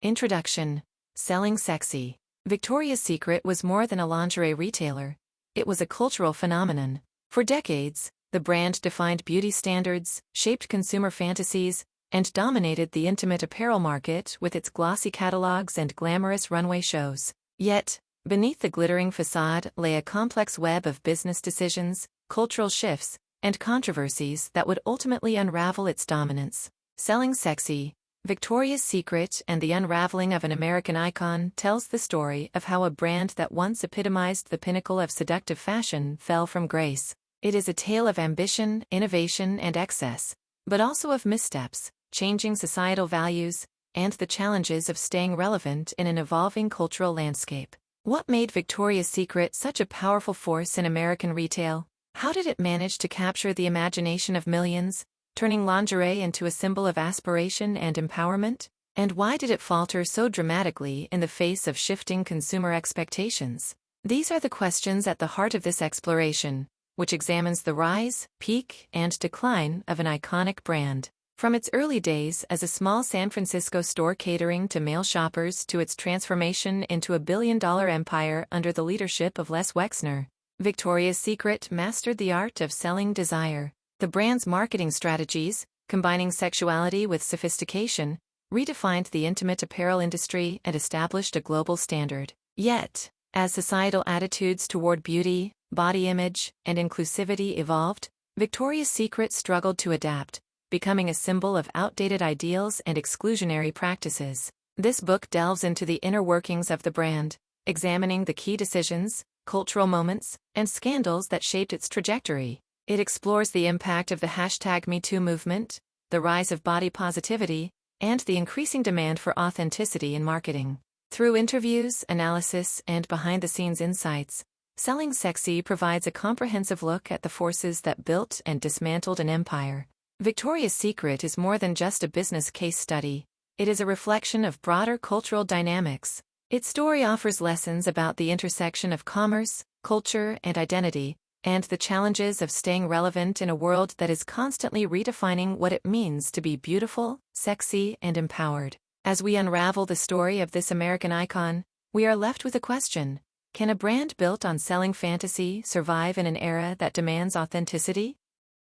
Introduction. Selling sexy. Victoria's Secret was more than a lingerie retailer. It was a cultural phenomenon. For decades, the brand defined beauty standards, shaped consumer fantasies, and dominated the intimate apparel market with its glossy catalogs and glamorous runway shows. Yet, beneath the glittering facade lay a complex web of business decisions, cultural shifts, and controversies that would ultimately unravel its dominance. Selling Sexy, Victoria's Secret and the Unraveling of an American Icon tells the story of how a brand that once epitomized the pinnacle of seductive fashion fell from grace. It is a tale of ambition, innovation, and excess, but also of missteps, changing societal values, and the challenges of staying relevant in an evolving cultural landscape. What made Victoria's Secret such a powerful force in American retail? How did it manage to capture the imagination of millions, turning lingerie into a symbol of aspiration and empowerment? And why did it falter so dramatically in the face of shifting consumer expectations? These are the questions at the heart of this exploration, which examines the rise, peak, and decline of an iconic brand. From its early days as a small San Francisco store catering to male shoppers to its transformation into a billion-dollar empire under the leadership of Les Wexner, Victoria's Secret mastered the art of selling desire. The brand's marketing strategies, combining sexuality with sophistication, redefined the intimate apparel industry and established a global standard. Yet, as societal attitudes toward beauty, body image, and inclusivity evolved, Victoria's Secret struggled to adapt, becoming a symbol of outdated ideals and exclusionary practices. This book delves into the inner workings of the brand, examining the key decisions, cultural moments, and scandals that shaped its trajectory. It explores the impact of the #MeToo movement, the rise of body positivity, and the increasing demand for authenticity in marketing. Through interviews, analysis, and behind-the-scenes insights, Selling Sexy provides a comprehensive look at the forces that built and dismantled an empire. Victoria's Secret is more than just a business case study. It is a reflection of broader cultural dynamics. Its story offers lessons about the intersection of commerce, culture, and identity, and the challenges of staying relevant in a world that is constantly redefining what it means to be beautiful, sexy, and empowered. As we unravel the story of this American icon, we are left with a question: can a brand built on selling fantasy survive in an era that demands authenticity?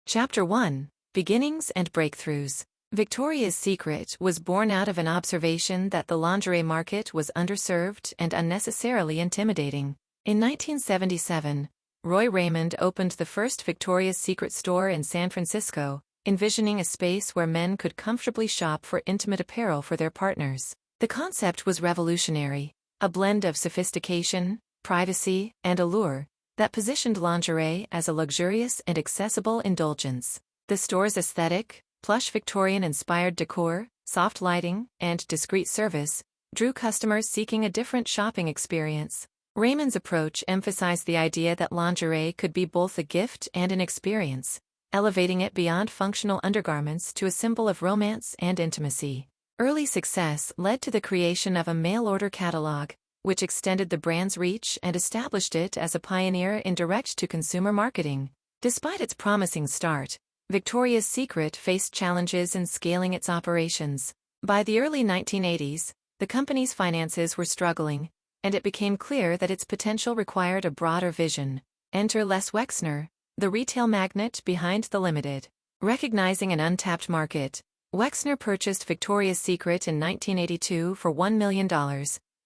Chapter 1. Beginnings and Breakthroughs. Victoria's Secret was born out of an observation that the lingerie market was underserved and unnecessarily intimidating. In 1977, Roy Raymond opened the first Victoria's Secret store in San Francisco, envisioning a space where men could comfortably shop for intimate apparel for their partners. The concept was revolutionary, a blend of sophistication, privacy, and allure that positioned lingerie as a luxurious and accessible indulgence. The store's aesthetic, plush Victorian-inspired decor, soft lighting, and discreet service drew customers seeking a different shopping experience. Raymond's approach emphasized the idea that lingerie could be both a gift and an experience, elevating it beyond functional undergarments to a symbol of romance and intimacy. Early success led to the creation of a mail-order catalog, which extended the brand's reach and established it as a pioneer in direct-to-consumer marketing. Despite its promising start, Victoria's Secret faced challenges in scaling its operations. By the early 1980s, the company's finances were struggling, and it became clear that its potential required a broader vision. Enter Les Wexner, the retail magnate behind the Limited. Recognizing an untapped market, Wexner purchased Victoria's Secret in 1982 for $1 million,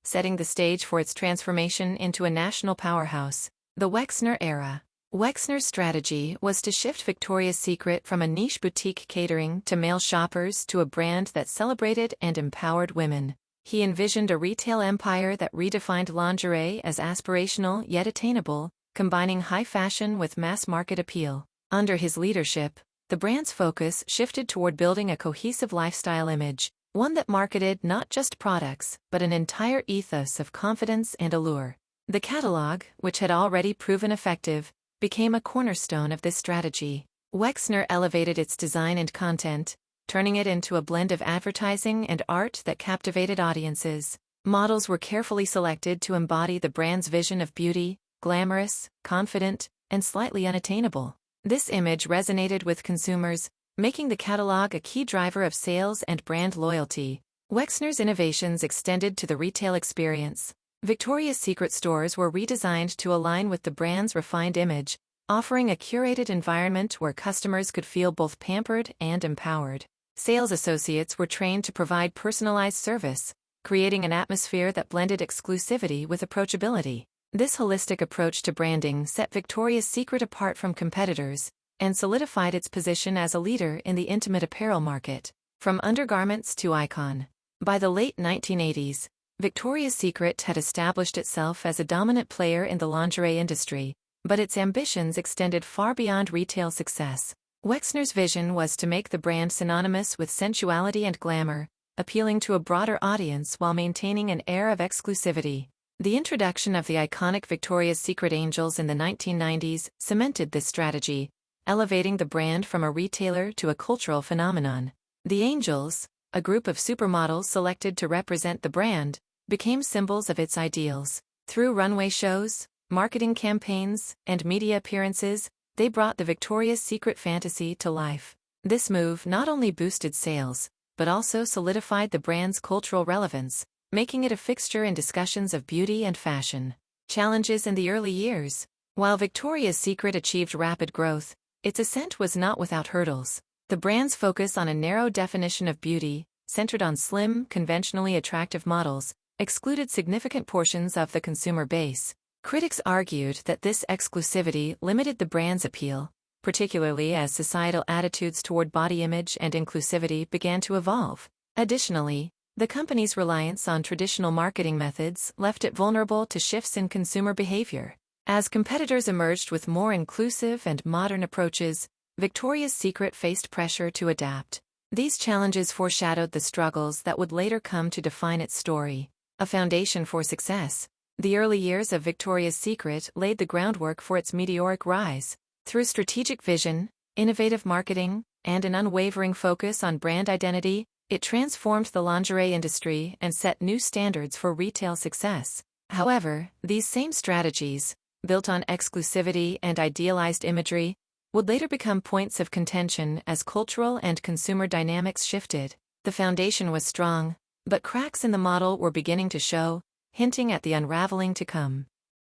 setting the stage for its transformation into a national powerhouse. The Wexner era. Wexner's strategy was to shift Victoria's Secret from a niche boutique catering to male shoppers to a brand that celebrated and empowered women. He envisioned a retail empire that redefined lingerie as aspirational yet attainable, combining high fashion with mass-market appeal. Under his leadership, the brand's focus shifted toward building a cohesive lifestyle image, one that marketed not just products, but an entire ethos of confidence and allure. The catalog, which had already proven effective, became a cornerstone of this strategy. Wexner elevated its design and content, turning it into a blend of advertising and art that captivated audiences. Models were carefully selected to embody the brand's vision of beauty, glamorous, confident, and slightly unattainable. This image resonated with consumers, making the catalog a key driver of sales and brand loyalty. Wexner's innovations extended to the retail experience. Victoria's Secret stores were redesigned to align with the brand's refined image, offering a curated environment where customers could feel both pampered and empowered. Sales associates were trained to provide personalized service, creating an atmosphere that blended exclusivity with approachability. This holistic approach to branding set Victoria's Secret apart from competitors and solidified its position as a leader in the intimate apparel market. From undergarments to icon. By the late 1980s, Victoria's Secret had established itself as a dominant player in the lingerie industry, but its ambitions extended far beyond retail success. Wexner's vision was to make the brand synonymous with sensuality and glamour, appealing to a broader audience while maintaining an air of exclusivity. The introduction of the iconic Victoria's Secret angels in the 1990s cemented this strategy, elevating the brand from a retailer to a cultural phenomenon. The angels, a group of supermodels selected to represent the brand, became symbols of its ideals. Through runway shows, marketing campaigns, and media appearances, they brought the Victoria's Secret fantasy to life. This move not only boosted sales, but also solidified the brand's cultural relevance, making it a fixture in discussions of beauty and fashion. Challenges in the early years. While Victoria's Secret achieved rapid growth, its ascent was not without hurdles. The brand's focus on a narrow definition of beauty, centered on slim, conventionally attractive models, excluded significant portions of the consumer base. Critics argued that this exclusivity limited the brand's appeal, particularly as societal attitudes toward body image and inclusivity began to evolve. Additionally, the company's reliance on traditional marketing methods left it vulnerable to shifts in consumer behavior. As competitors emerged with more inclusive and modern approaches, Victoria's Secret faced pressure to adapt. These challenges foreshadowed the struggles that would later come to define its story. A foundation for success. The early years of Victoria's Secret laid the groundwork for its meteoric rise. Through strategic vision, innovative marketing, and an unwavering focus on brand identity, it transformed the lingerie industry and set new standards for retail success. However, these same strategies, built on exclusivity and idealized imagery, would later become points of contention as cultural and consumer dynamics shifted. The foundation was strong, but cracks in the model were beginning to show, hinting at the unraveling to come.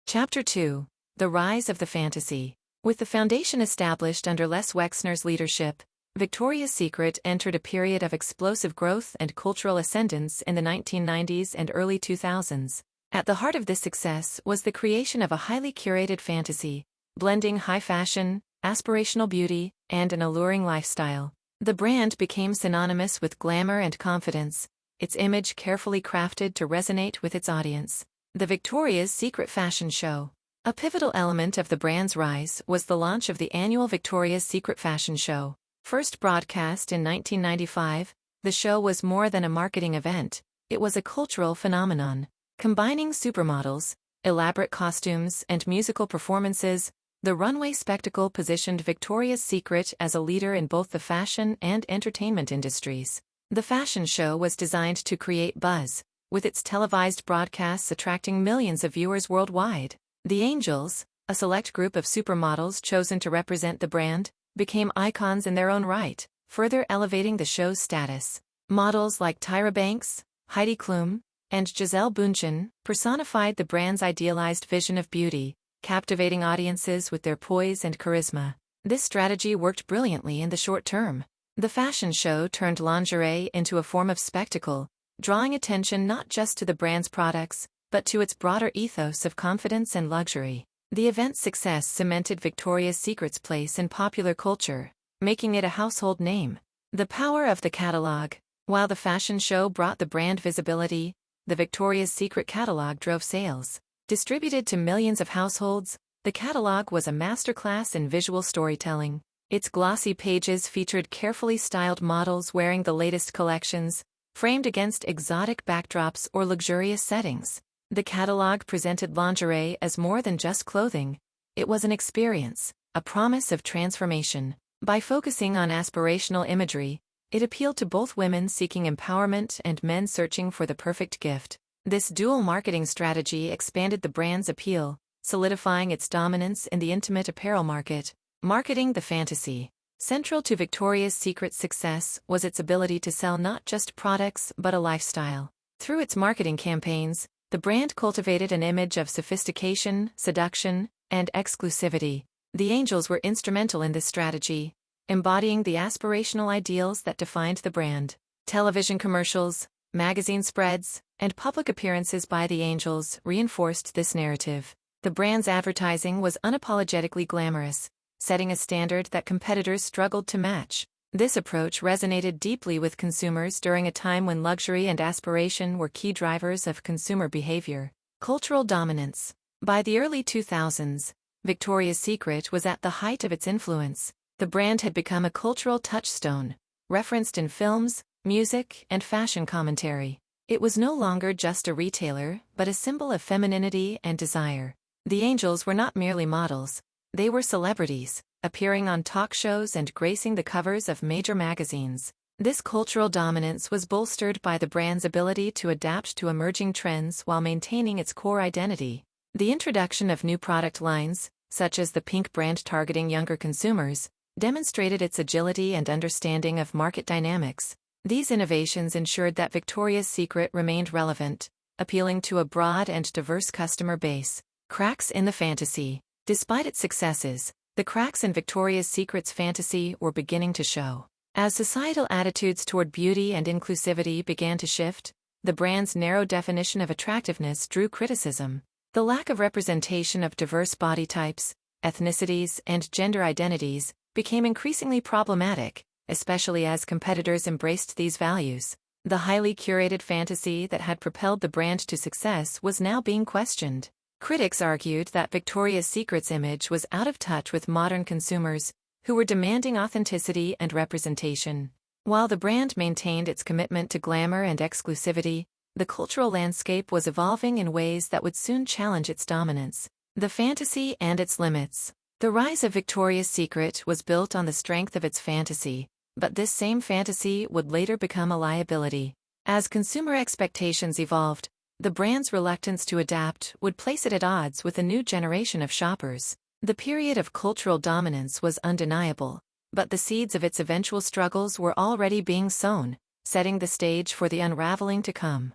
Chapter 2. The Rise of the Fantasy. With the foundation established under Les Wexner's leadership, Victoria's Secret entered a period of explosive growth and cultural ascendance in the 1990s and early 2000s. At the heart of this success was the creation of a highly curated fantasy, blending high fashion, aspirational beauty, and an alluring lifestyle. The brand became synonymous with glamour and confidence, its image carefully crafted to resonate with its audience. The Victoria's Secret Fashion Show. A pivotal element of the brand's rise was the launch of the annual Victoria's Secret Fashion Show. First broadcast in 1995, the show was more than a marketing event, it was a cultural phenomenon. Combining supermodels, elaborate costumes, and musical performances, the runway spectacle positioned Victoria's Secret as a leader in both the fashion and entertainment industries. The fashion show was designed to create buzz, with its televised broadcasts attracting millions of viewers worldwide. The Angels, a select group of supermodels chosen to represent the brand, became icons in their own right, further elevating the show's status. Models like Tyra Banks, Heidi Klum, and Gisele Bündchen personified the brand's idealized vision of beauty, captivating audiences with their poise and charisma. This strategy worked brilliantly in the short term. The fashion show turned lingerie into a form of spectacle, drawing attention not just to the brand's products, but to its broader ethos of confidence and luxury. The event's success cemented Victoria's Secret's place in popular culture, making it a household name. The power of the catalog. While the fashion show brought the brand visibility, the Victoria's Secret catalog drove sales. Distributed to millions of households, the catalog was a masterclass in visual storytelling. Its glossy pages featured carefully styled models wearing the latest collections, framed against exotic backdrops or luxurious settings. The catalog presented lingerie as more than just clothing. It was an experience, a promise of transformation. By focusing on aspirational imagery, it appealed to both women seeking empowerment and men searching for the perfect gift. This dual marketing strategy expanded the brand's appeal, solidifying its dominance in the intimate apparel market. Marketing the fantasy. Central to Victoria's Secret's success was its ability to sell not just products but a lifestyle. Through its marketing campaigns, the brand cultivated an image of sophistication, seduction, and exclusivity. The Angels were instrumental in this strategy, embodying the aspirational ideals that defined the brand. Television commercials, magazine spreads, and public appearances by the Angels reinforced this narrative. The brand's advertising was unapologetically glamorous, setting a standard that competitors struggled to match. This approach resonated deeply with consumers during a time when luxury and aspiration were key drivers of consumer behavior. Cultural dominance. By the early 2000s, Victoria's Secret was at the height of its influence. The brand had become a cultural touchstone, referenced in films, music, and fashion commentary. It was no longer just a retailer, but a symbol of femininity and desire. The Angels were not merely models, they were celebrities, appearing on talk shows and gracing the covers of major magazines. This cultural dominance was bolstered by the brand's ability to adapt to emerging trends while maintaining its core identity. The introduction of new product lines, such as the pink brand targeting younger consumers, demonstrated its agility and understanding of market dynamics. These innovations ensured that Victoria's Secret remained relevant, appealing to a broad and diverse customer base. Cracks in the fantasy. Despite its successes, the cracks in Victoria's Secret's fantasy were beginning to show. As societal attitudes toward beauty and inclusivity began to shift, the brand's narrow definition of attractiveness drew criticism. The lack of representation of diverse body types, ethnicities, and gender identities became increasingly problematic, especially as competitors embraced these values. The highly curated fantasy that had propelled the brand to success was now being questioned. Critics argued that Victoria's Secret's image was out of touch with modern consumers, who were demanding authenticity and representation. While the brand maintained its commitment to glamour and exclusivity, the cultural landscape was evolving in ways that would soon challenge its dominance. The fantasy and its limits. The rise of Victoria's Secret was built on the strength of its fantasy, but this same fantasy would later become a liability. As consumer expectations evolved, the brand's reluctance to adapt would place it at odds with a new generation of shoppers. The period of cultural dominance was undeniable, but the seeds of its eventual struggles were already being sown, setting the stage for the unraveling to come.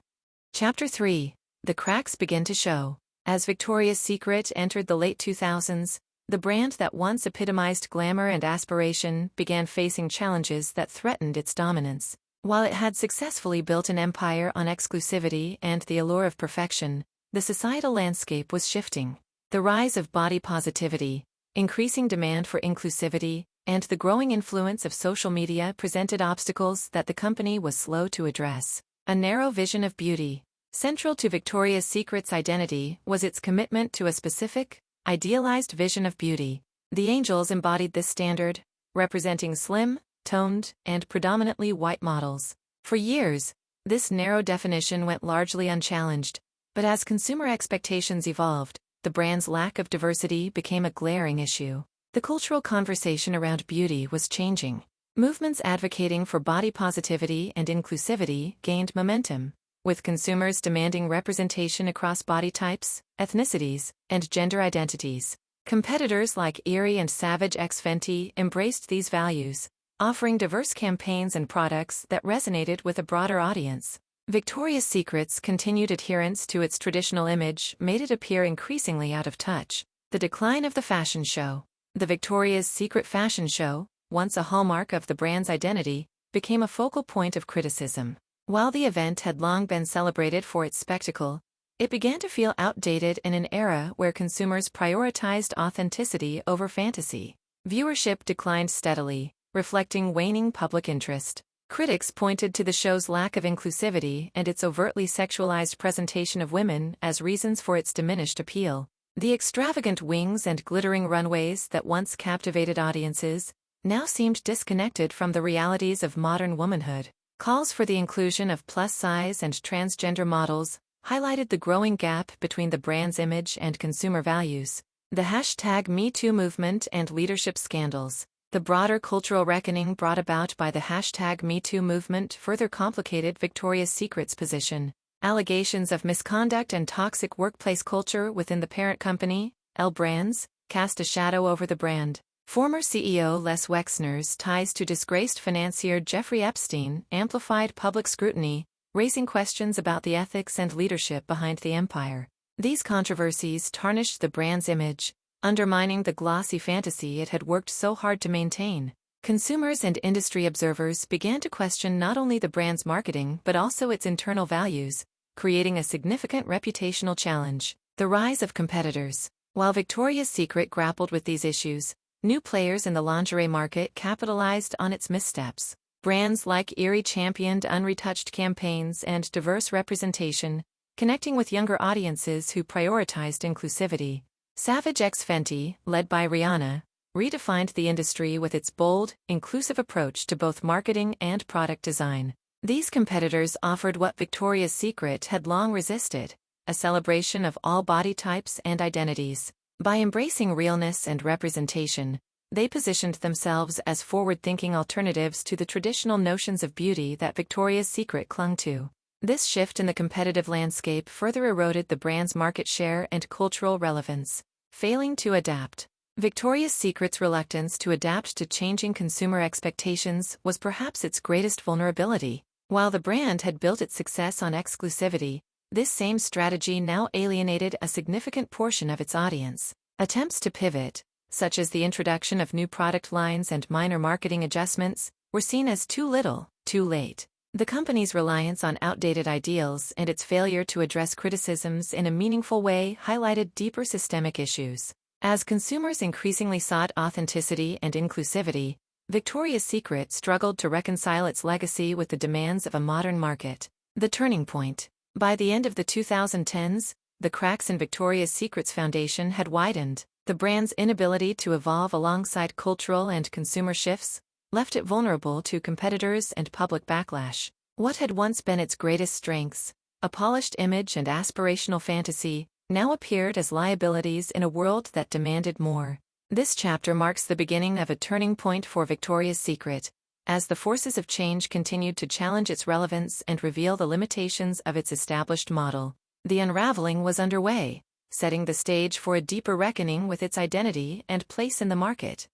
Chapter 3. The cracks begin to show. As Victoria's Secret entered the late 2000s, the brand that once epitomized glamour and aspiration began facing challenges that threatened its dominance. While it had successfully built an empire on exclusivity and the allure of perfection, the societal landscape was shifting. The rise of body positivity, increasing demand for inclusivity, and the growing influence of social media presented obstacles that the company was slow to address. A narrow vision of beauty. Central to Victoria's Secret's identity was its commitment to a specific, idealized vision of beauty. The Angels embodied this standard, representing slim, toned, and predominantly white models. For years, this narrow definition went largely unchallenged, but as consumer expectations evolved, the brand's lack of diversity became a glaring issue. The cultural conversation around beauty was changing. Movements advocating for body positivity and inclusivity gained momentum, with consumers demanding representation across body types, ethnicities, and gender identities. Competitors like Erie and Savage X Fenty embraced these values, offering diverse campaigns and products that resonated with a broader audience. Victoria's Secret's continued adherence to its traditional image made it appear increasingly out of touch. The decline of the fashion show. The Victoria's Secret fashion show, once a hallmark of the brand's identity, became a focal point of criticism. While the event had long been celebrated for its spectacle, it began to feel outdated in an era where consumers prioritized authenticity over fantasy. Viewership declined steadily, reflecting waning public interest. Critics pointed to the show's lack of inclusivity and its overtly sexualized presentation of women as reasons for its diminished appeal. The extravagant wings and glittering runways that once captivated audiences now seemed disconnected from the realities of modern womanhood. Calls for the inclusion of plus-size and transgender models highlighted the growing gap between the brand's image and consumer values. The #MeToo movement and leadership scandals. The broader cultural reckoning brought about by the #MeToo movement further complicated Victoria's Secret's position. Allegations of misconduct and toxic workplace culture within the parent company, L Brands, cast a shadow over the brand. Former CEO Les Wexner's ties to disgraced financier Jeffrey Epstein amplified public scrutiny, raising questions about the ethics and leadership behind the empire. These controversies tarnished the brand's image, undermining the glossy fantasy it had worked so hard to maintain. Consumers and industry observers began to question not only the brand's marketing but also its internal values, creating a significant reputational challenge. The rise of competitors. While Victoria's Secret grappled with these issues, new players in the lingerie market capitalized on its missteps. Brands like Erie championed unretouched campaigns and diverse representation, connecting with younger audiences who prioritized inclusivity. Savage X Fenty, led by Rihanna, redefined the industry with its bold, inclusive approach to both marketing and product design. These competitors offered what Victoria's Secret had long resisted: a celebration of all body types and identities. By embracing realness and representation, they positioned themselves as forward-thinking alternatives to the traditional notions of beauty that Victoria's Secret clung to. This shift in the competitive landscape further eroded the brand's market share and cultural relevance. Failing to adapt. Victoria's Secret's reluctance to adapt to changing consumer expectations was perhaps its greatest vulnerability. While the brand had built its success on exclusivity, this same strategy now alienated a significant portion of its audience. Attempts to pivot, such as the introduction of new product lines and minor marketing adjustments, were seen as too little, too late. The company's reliance on outdated ideals and its failure to address criticisms in a meaningful way highlighted deeper systemic issues. As consumers increasingly sought authenticity and inclusivity, Victoria's Secret struggled to reconcile its legacy with the demands of a modern market. The turning point. By the end of the 2010s, the cracks in Victoria's Secret's foundation had widened. The brand's inability to evolve alongside cultural and consumer shifts left it vulnerable to competitors and public backlash. What had once been its greatest strengths, a polished image and aspirational fantasy, now appeared as liabilities in a world that demanded more. This chapter marks the beginning of a turning point for Victoria's Secret, as the forces of change continued to challenge its relevance and reveal the limitations of its established model. The unraveling was underway, setting the stage for a deeper reckoning with its identity and place in the market.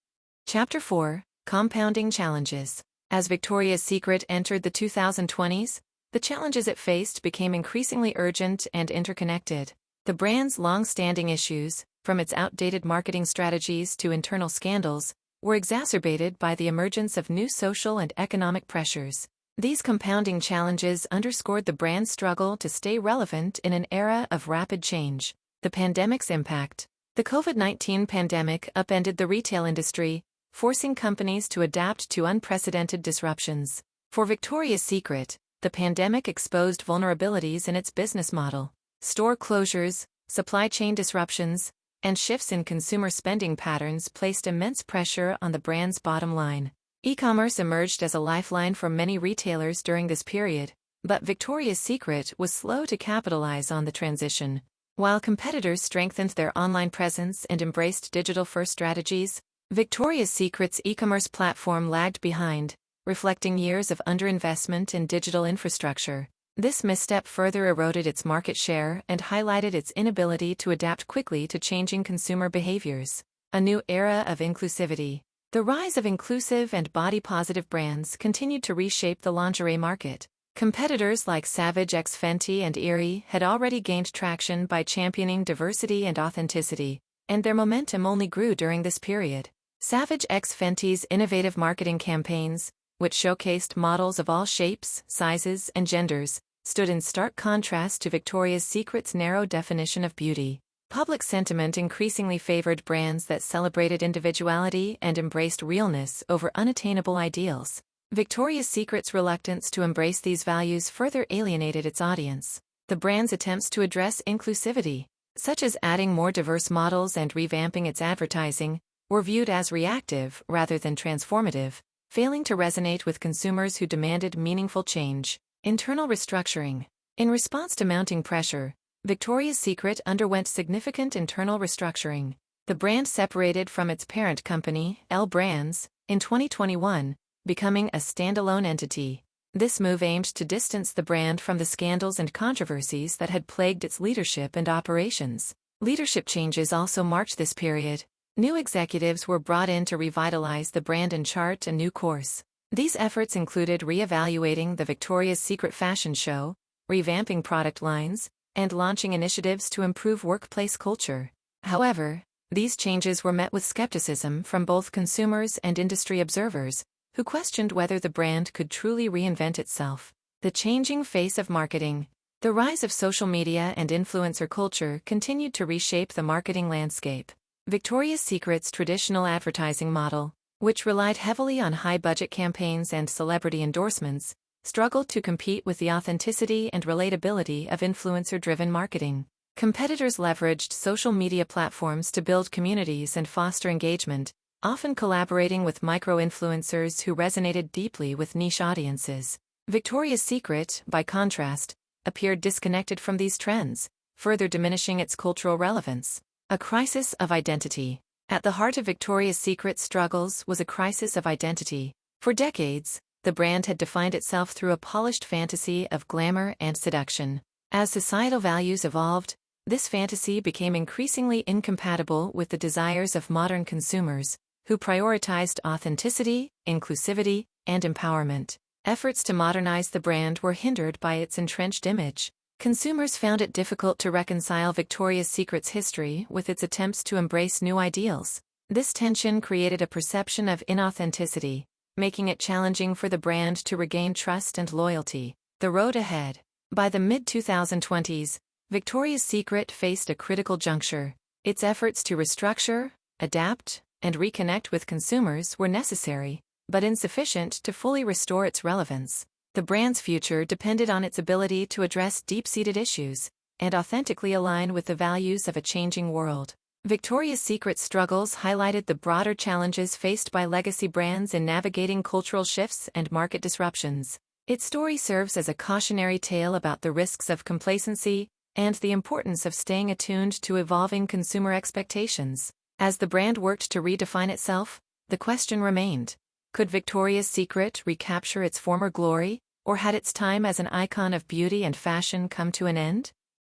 Chapter 4. Compounding Challenges. As Victoria's Secret entered the 2020s, the challenges it faced became increasingly urgent and interconnected. The brand's long-standing issues, from its outdated marketing strategies to internal scandals, were exacerbated by the emergence of new social and economic pressures. These compounding challenges underscored the brand's struggle to stay relevant in an era of rapid change. The pandemic's impact. The COVID-19 pandemic upended the retail industry, forcing companies to adapt to unprecedented disruptions. For Victoria's Secret, the pandemic exposed vulnerabilities in its business model. Store closures, supply chain disruptions, and shifts in consumer spending patterns placed immense pressure on the brand's bottom line. E-commerce emerged as a lifeline for many retailers during this period, but Victoria's Secret was slow to capitalize on the transition. While competitors strengthened their online presence and embraced digital-first strategies, Victoria's Secret's e-commerce platform lagged behind, reflecting years of underinvestment in digital infrastructure. This misstep further eroded its market share and highlighted its inability to adapt quickly to changing consumer behaviors. A new era of inclusivity. The rise of inclusive and body-positive brands continued to reshape the lingerie market. Competitors like Savage X Fenty and Erie had already gained traction by championing diversity and authenticity, and their momentum only grew during this period. Savage X Fenty's innovative marketing campaigns, which showcased models of all shapes, sizes, and genders, stood in stark contrast to Victoria's Secret's narrow definition of beauty. Public sentiment increasingly favored brands that celebrated individuality and embraced realness over unattainable ideals. Victoria's Secret's reluctance to embrace these values further alienated its audience. The brand's attempts to address inclusivity, such as adding more diverse models and revamping its advertising, were viewed as reactive rather than transformative, failing to resonate with consumers who demanded meaningful change. Internal restructuring. In response to mounting pressure, Victoria's Secret underwent significant internal restructuring. The brand separated from its parent company, L Brands, in 2021, becoming a standalone entity. This move aimed to distance the brand from the scandals and controversies that had plagued its leadership and operations. Leadership changes also marked this period. New executives were brought in to revitalize the brand and chart a new course. These efforts included re-evaluating the Victoria's Secret fashion show, revamping product lines, and launching initiatives to improve workplace culture. However, these changes were met with skepticism from both consumers and industry observers, who questioned whether the brand could truly reinvent itself. The changing face of marketing. The rise of social media and influencer culture continued to reshape the marketing landscape. Victoria's Secret's traditional advertising model, which relied heavily on high-budget campaigns and celebrity endorsements, struggled to compete with the authenticity and relatability of influencer-driven marketing. Competitors leveraged social media platforms to build communities and foster engagement, often collaborating with micro-influencers who resonated deeply with niche audiences. Victoria's Secret, by contrast, appeared disconnected from these trends, further diminishing its cultural relevance. A crisis of identity. At the heart of Victoria's Secret's struggles was a crisis of identity. For decades, the brand had defined itself through a polished fantasy of glamour and seduction. As societal values evolved, this fantasy became increasingly incompatible with the desires of modern consumers, who prioritized authenticity, inclusivity, and empowerment. Efforts to modernize the brand were hindered by its entrenched image. Consumers found it difficult to reconcile Victoria's Secret's history with its attempts to embrace new ideals. This tension created a perception of inauthenticity, making it challenging for the brand to regain trust and loyalty. The road ahead. By the mid-2020s, Victoria's Secret faced a critical juncture. Its efforts to restructure, adapt, and reconnect with consumers were necessary, but insufficient to fully restore its relevance. The brand's future depended on its ability to address deep-seated issues and authentically align with the values of a changing world. Victoria's Secret's struggles highlighted the broader challenges faced by legacy brands in navigating cultural shifts and market disruptions. Its story serves as a cautionary tale about the risks of complacency and the importance of staying attuned to evolving consumer expectations. As the brand worked to redefine itself, the question remained: could Victoria's Secret recapture its former glory, or had its time as an icon of beauty and fashion come to an end?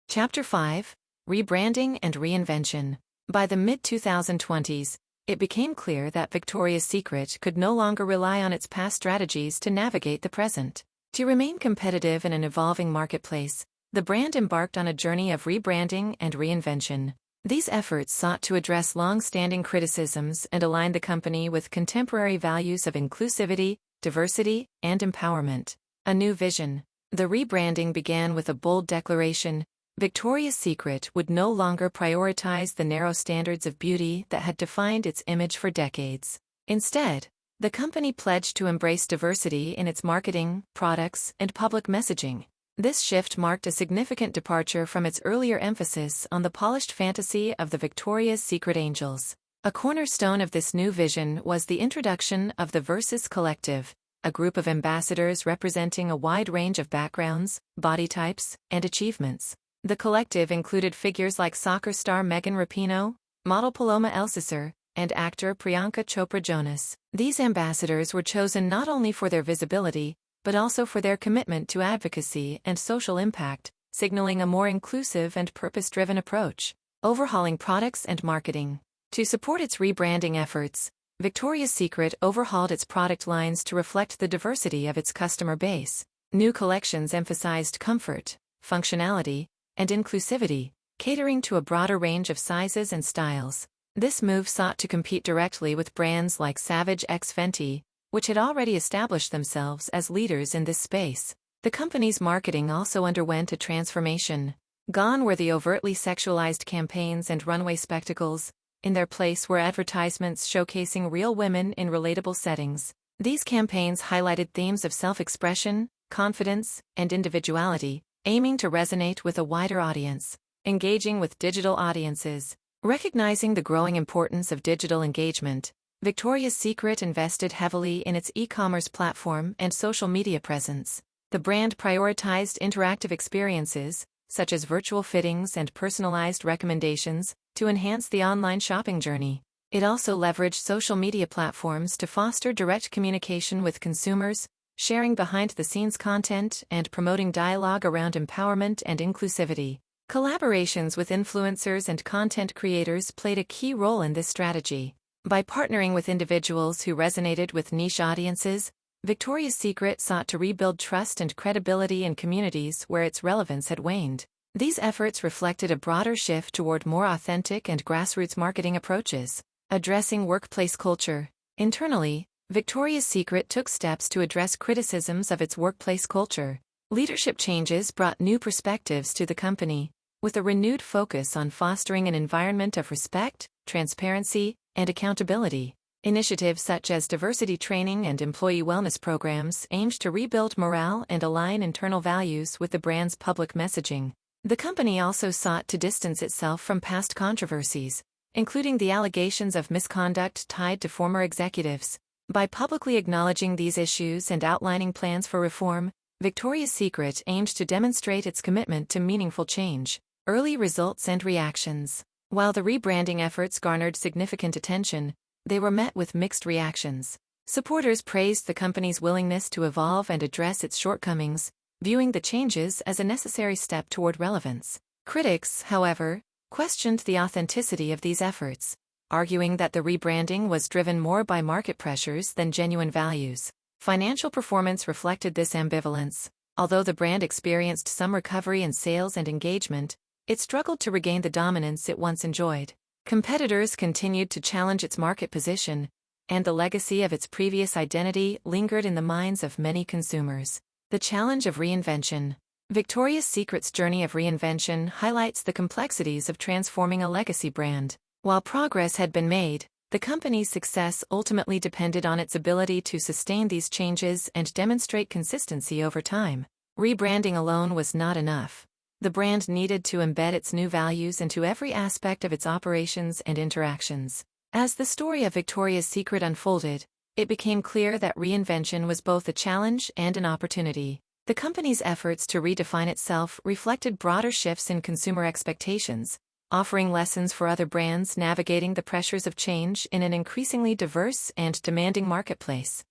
Chapter 5. Rebranding and Reinvention. By the mid-2020s, it became clear that Victoria's Secret could no longer rely on its past strategies to navigate the present. To remain competitive in an evolving marketplace, the brand embarked on a journey of rebranding and reinvention. These efforts sought to address long-standing criticisms and align the company with contemporary values of inclusivity, diversity, and empowerment. A new vision. The rebranding began with a bold declaration: Victoria's Secret would no longer prioritize the narrow standards of beauty that had defined its image for decades. Instead, the company pledged to embrace diversity in its marketing, products, and public messaging. This shift marked a significant departure from its earlier emphasis on the polished fantasy of the Victoria's Secret angels. A cornerstone of this new vision was the introduction of the Versus Collective, a group of ambassadors representing a wide range of backgrounds, body types, and achievements. The collective included figures like soccer star Megan Rapinoe, model Paloma Elsesser, and actor Priyanka Chopra Jonas. These ambassadors were chosen not only for their visibility, but also for their commitment to advocacy and social impact, signaling a more inclusive and purpose-driven approach. Overhauling products and marketing. To support its rebranding efforts, Victoria's Secret overhauled its product lines to reflect the diversity of its customer base. New collections emphasized comfort, functionality, and inclusivity, catering to a broader range of sizes and styles. This move sought to compete directly with brands like Savage x Fenty, which had already established themselves as leaders in this space. The company's marketing also underwent a transformation. Gone were the overtly sexualized campaigns and runway spectacles. In their place were advertisements showcasing real women in relatable settings. These campaigns highlighted themes of self-expression, confidence, and individuality, aiming to resonate with a wider audience. Engaging with digital audiences. Recognizing the growing importance of digital engagement, Victoria's Secret invested heavily in its e-commerce platform and social media presence. The brand prioritized interactive experiences, such as virtual fittings and personalized recommendations, to enhance the online shopping journey. It also leveraged social media platforms to foster direct communication with consumers, sharing behind-the-scenes content and promoting dialogue around empowerment and inclusivity. Collaborations with influencers and content creators played a key role in this strategy. By partnering with individuals who resonated with niche audiences, Victoria's Secret sought to rebuild trust and credibility in communities where its relevance had waned. These efforts reflected a broader shift toward more authentic and grassroots marketing approaches. Addressing workplace culture. Internally, Victoria's Secret took steps to address criticisms of its workplace culture. Leadership changes brought new perspectives to the company, with a renewed focus on fostering an environment of respect, transparency, and accountability. Initiatives such as diversity training and employee wellness programs aimed to rebuild morale and align internal values with the brand's public messaging. The company also sought to distance itself from past controversies, including the allegations of misconduct tied to former executives. By publicly acknowledging these issues and outlining plans for reform, Victoria's Secret aimed to demonstrate its commitment to meaningful change. Early results and reactions. While the rebranding efforts garnered significant attention, they were met with mixed reactions. Supporters praised the company's willingness to evolve and address its shortcomings, viewing the changes as a necessary step toward relevance. Critics, however, questioned the authenticity of these efforts, arguing that the rebranding was driven more by market pressures than genuine values. Financial performance reflected this ambivalence. Although the brand experienced some recovery in sales and engagement, it struggled to regain the dominance it once enjoyed. Competitors continued to challenge its market position, and the legacy of its previous identity lingered in the minds of many consumers. The challenge of reinvention. Victoria's Secret's journey of reinvention highlights the complexities of transforming a legacy brand. While progress had been made, the company's success ultimately depended on its ability to sustain these changes and demonstrate consistency over time. Rebranding alone was not enough. The brand needed to embed its new values into every aspect of its operations and interactions. As the story of Victoria's Secret unfolded, it became clear that reinvention was both a challenge and an opportunity. The company's efforts to redefine itself reflected broader shifts in consumer expectations, offering lessons for other brands navigating the pressures of change in an increasingly diverse and demanding marketplace.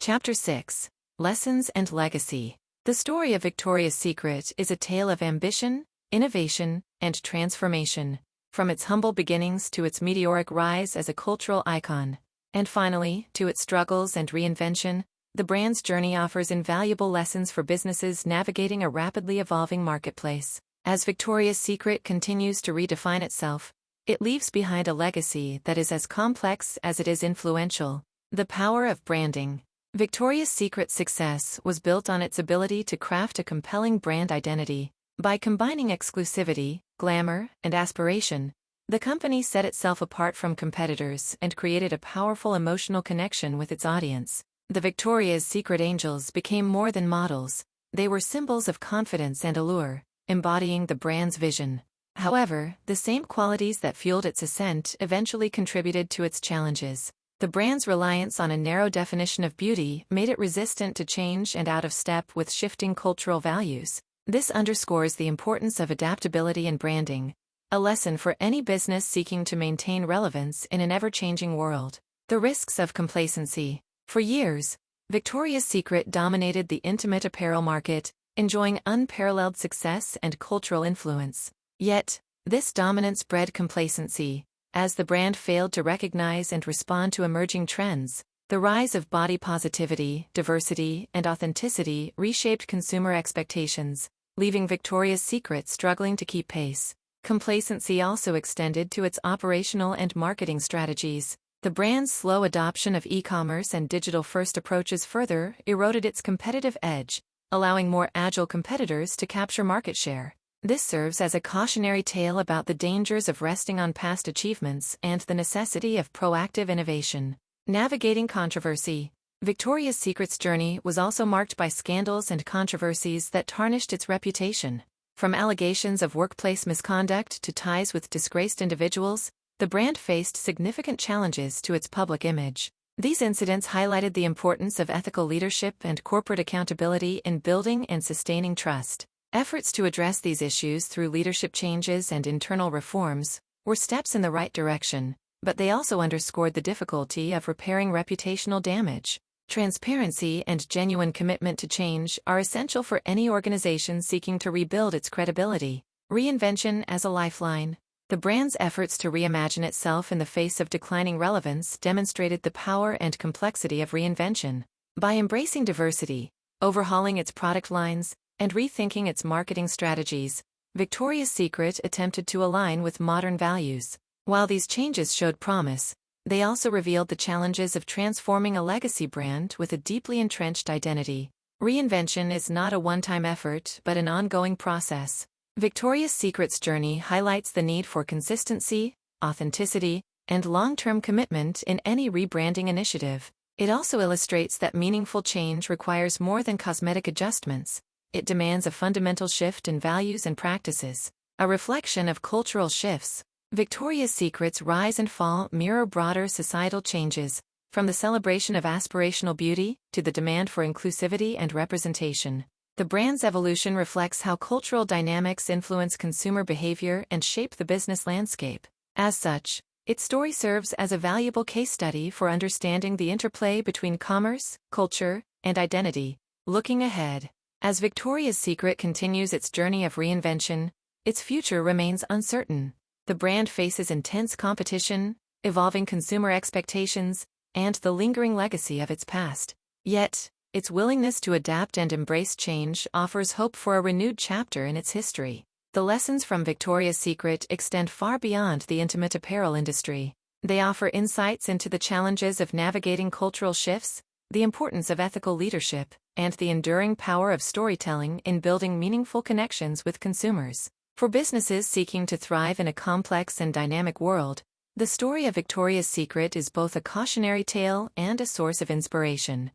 Chapter 6. Lessons and Legacy. The story of Victoria's Secret is a tale of ambition, innovation, and transformation, from its humble beginnings to its meteoric rise as a cultural icon. And finally, to its struggles and reinvention, the brand's journey offers invaluable lessons for businesses navigating a rapidly evolving marketplace. As Victoria's Secret continues to redefine itself, it leaves behind a legacy that is as complex as it is influential. The power of branding. Victoria's Secret's success was built on its ability to craft a compelling brand identity. By combining exclusivity, glamour, and aspiration, the company set itself apart from competitors and created a powerful emotional connection with its audience. The Victoria's Secret Angels became more than models. They were symbols of confidence and allure, embodying the brand's vision. However, the same qualities that fueled its ascent eventually contributed to its challenges. The brand's reliance on a narrow definition of beauty made it resistant to change and out of step with shifting cultural values. This underscores the importance of adaptability in branding, a lesson for any business seeking to maintain relevance in an ever-changing world. The risks of complacency. For years, Victoria's Secret dominated the intimate apparel market, enjoying unparalleled success and cultural influence. Yet, this dominance bred complacency, as the brand failed to recognize and respond to emerging trends. The rise of body positivity, diversity, and authenticity reshaped consumer expectations, leaving Victoria's Secret struggling to keep pace. Complacency also extended to its operational and marketing strategies. The brand's slow adoption of e-commerce and digital-first approaches further eroded its competitive edge, allowing more agile competitors to capture market share. This serves as a cautionary tale about the dangers of resting on past achievements and the necessity of proactive innovation. Navigating controversy. Victoria's Secret's journey was also marked by scandals and controversies that tarnished its reputation. From allegations of workplace misconduct to ties with disgraced individuals, the brand faced significant challenges to its public image. These incidents highlighted the importance of ethical leadership and corporate accountability in building and sustaining trust. Efforts to address these issues through leadership changes and internal reforms were steps in the right direction, but they also underscored the difficulty of repairing reputational damage. Transparency and genuine commitment to change are essential for any organization seeking to rebuild its credibility. Reinvention as a lifeline. The brand's efforts to reimagine itself in the face of declining relevance demonstrated the power and complexity of reinvention. By embracing diversity, overhauling its product lines, and rethinking its marketing strategies, Victoria's Secret attempted to align with modern values. While these changes showed promise, they also revealed the challenges of transforming a legacy brand with a deeply entrenched identity. Reinvention is not a one-time effort but an ongoing process. Victoria's Secret's journey highlights the need for consistency, authenticity, and long-term commitment in any rebranding initiative. It also illustrates that meaningful change requires more than cosmetic adjustments. It demands a fundamental shift in values and practices. A reflection of cultural shifts, Victoria's Secret's rise and fall mirror broader societal changes, from the celebration of aspirational beauty to the demand for inclusivity and representation. The brand's evolution reflects how cultural dynamics influence consumer behavior and shape the business landscape. As such, its story serves as a valuable case study for understanding the interplay between commerce, culture, and identity. Looking ahead, as Victoria's Secret continues its journey of reinvention, its future remains uncertain. The brand faces intense competition, evolving consumer expectations, and the lingering legacy of its past. Yet, its willingness to adapt and embrace change offers hope for a renewed chapter in its history. The lessons from Victoria's Secret extend far beyond the intimate apparel industry. They offer insights into the challenges of navigating cultural shifts, the importance of ethical leadership, and the enduring power of storytelling in building meaningful connections with consumers. For businesses seeking to thrive in a complex and dynamic world, the story of Victoria's Secret is both a cautionary tale and a source of inspiration.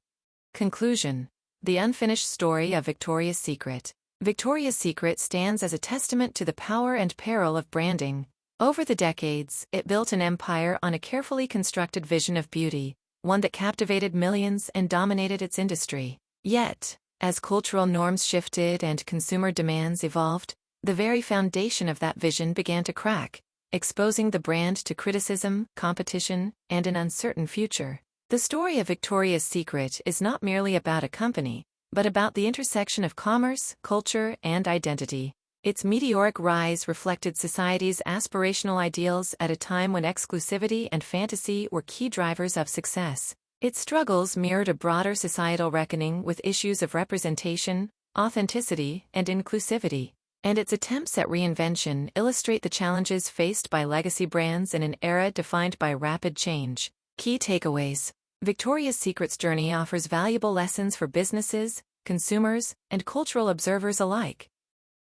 Conclusion. The unfinished story of Victoria's Secret. Victoria's Secret stands as a testament to the power and peril of branding. Over the decades, it built an empire on a carefully constructed vision of beauty, one that captivated millions and dominated its industry. Yet, as cultural norms shifted and consumer demands evolved, the very foundation of that vision began to crack, exposing the brand to criticism, competition, and an uncertain future. The story of Victoria's Secret is not merely about a company, but about the intersection of commerce, culture, and identity. Its meteoric rise reflected society's aspirational ideals at a time when exclusivity and fantasy were key drivers of success. Its struggles mirrored a broader societal reckoning with issues of representation, authenticity, and inclusivity. And its attempts at reinvention illustrate the challenges faced by legacy brands in an era defined by rapid change. Key takeaways. Victoria's Secret's journey offers valuable lessons for businesses, consumers, and cultural observers alike.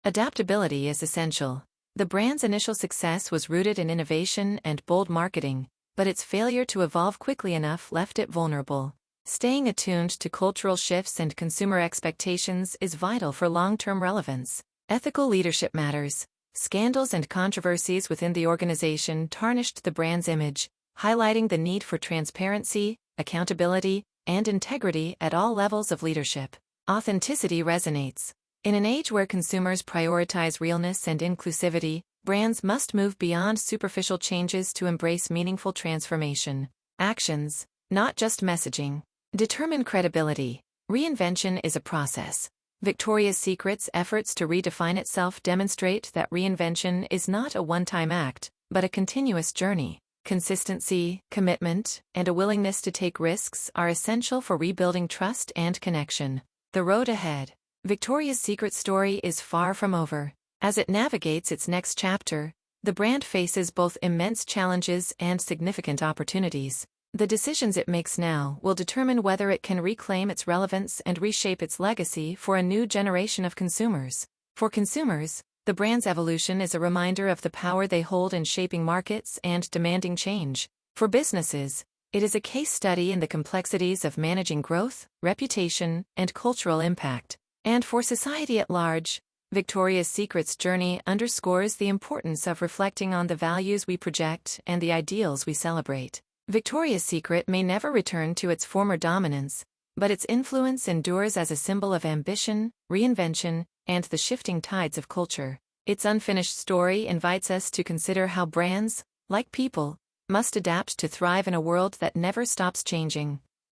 Adaptability is essential. The brand's initial success was rooted in innovation and bold marketing, but its failure to evolve quickly enough left it vulnerable. Staying attuned to cultural shifts and consumer expectations is vital for long-term relevance. Ethical leadership matters. Scandals and controversies within the organization tarnished the brand's image, highlighting the need for transparency, accountability, and integrity at all levels of leadership. Authenticity resonates. In an age where consumers prioritize realness and inclusivity, brands must move beyond superficial changes to embrace meaningful transformation. Actions, not just messaging, determine credibility. Reinvention is a process. Victoria's Secret's efforts to redefine itself demonstrate that reinvention is not a one-time act, but a continuous journey. Consistency, commitment, and a willingness to take risks are essential for rebuilding trust and connection. The road ahead. Victoria's Secret story is far from over. As it navigates its next chapter, the brand faces both immense challenges and significant opportunities. The decisions it makes now will determine whether it can reclaim its relevance and reshape its legacy for a new generation of consumers. For consumers, the brand's evolution is a reminder of the power they hold in shaping markets and demanding change. For businesses, it is a case study in the complexities of managing growth, reputation, and cultural impact. And for society at large, Victoria's Secret's journey underscores the importance of reflecting on the values we project and the ideals we celebrate. Victoria's Secret may never return to its former dominance, but its influence endures as a symbol of ambition, reinvention, and the shifting tides of culture. Its unfinished story invites us to consider how brands, like people, must adapt to thrive in a world that never stops changing.